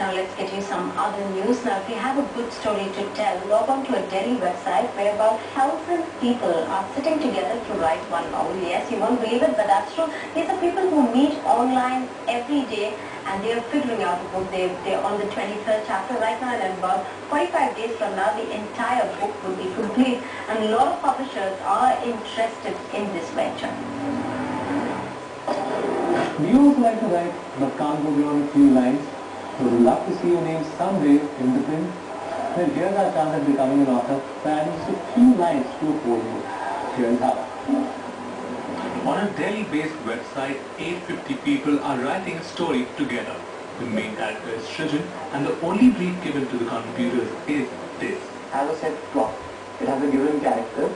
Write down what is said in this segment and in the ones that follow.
Now let's get you some other news. Now if you have a good story to tell, log on to a Delhi website where about 1,000 people are sitting together to write one novel. Yes, you won't believe it, but that's true. These are people who meet online every day and they are figuring out a book. They're on the 23rd chapter right now, and about 45 days from now the entire book will be complete. And a lot of publishers are interested in this venture. We also like to write, but can't go beyond a few lines. We would love to see your name someday in the print. Well, here's our chance at becoming an author by adding just a few lines to a whole book. Here's how. On a Delhi-based website, 850 people are writing a story together. The main character is Srijan, and the only brief given to the computers is this. Has a set plot. It has a given character.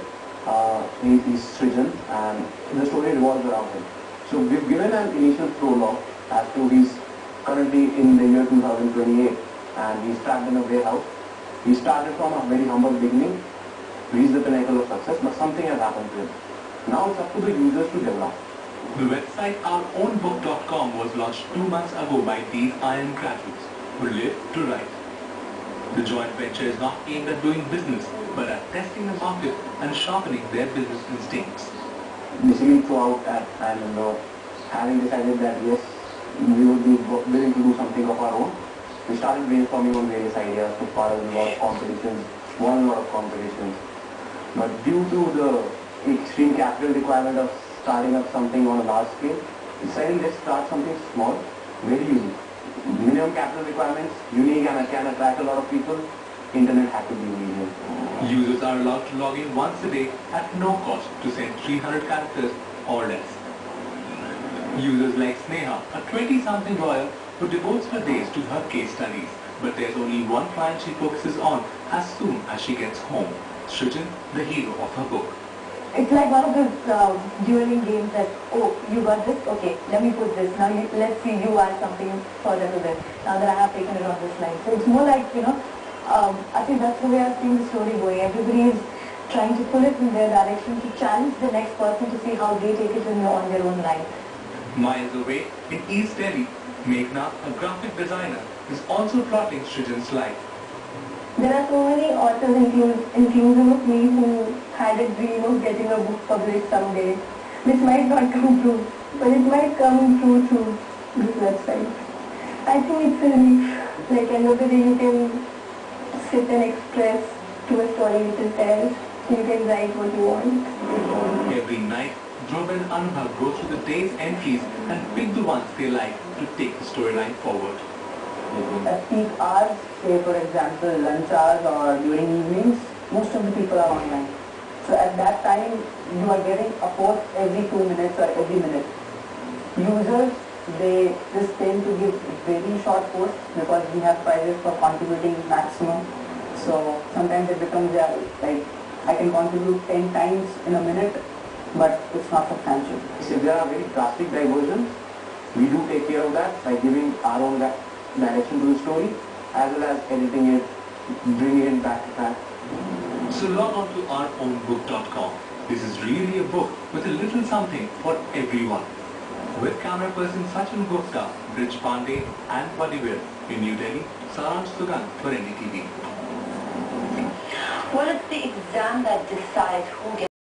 He's Srijan, and the story revolves around him. So we've given an initial prologue as to he's currently in the year 2028 and he's trapped in a warehouse. He started from a very humble beginning, reached the pinnacle of success, but something has happened to him. Now it's up to the users to develop. The website OurOwnBook.com was launched 2 months ago by these IIM graduates who live to write. The joint venture is not aimed at doing business, but at testing the market and sharpening their business instincts. Basically throughout that time, having decided that yes, we would be willing to do something of our own, we started brainstorming on various ideas, took part in a lot of competitions, won a lot of competitions. But due to the extreme capital requirement of starting up something on a large scale, we decided let's start something small, very unique. Minimum capital requirements, unique, and can attract a lot of people. Internet had to be medium. Users are allowed to log in once a day at no cost to send 300 characters or less. Users like Sneha, a 20-something lawyer who devotes her days to her case studies, but there's only one client she focuses on as soon as she gets home. Srijan, the hero of her book. It's like one of those dueling games that, oh, you got this? Okay, let me put this. Now let's see you add something further to this. Now that I have taken it on this line. So it's more like, I think that's the way I've seen the story going. Everybody is trying to pull it in their direction to challenge the next person to see how they take it on their own line. Miles away in East Delhi, Meghna, a graphic designer, is also plotting Srijan's life. There are so many authors, including of me, who had a dream of getting a book published someday. This might not come true, but it might come true through this website. I think it's a relief. Like end of the day, you can sit and express to a story which is there. You can write what you want. Every night, Dhruv and Anubhav go through the day's entries and pick the ones they like to take the storyline forward. At peak hours, say for example lunch hours or during evenings, most of the people are online. So at that time, you are getting a post every 2 minutes or every minute. Users, they just tend to give very short posts because we have prizes for contributing maximum. So sometimes it becomes like I can contribute 10 times in a minute, but it's not substantial. If there are very drastic diversions, we do take care of that by giving our own direction to the story, as well as editing it, bringing it back to back. So log on to OurOwnBook.com. This is really a book with a little something for everyone. With camera person Sachin Gupta, Brij Pandey and Vadivir in New Delhi, Saransh Sugan for NDTV. Well, it's the exam that decides who gets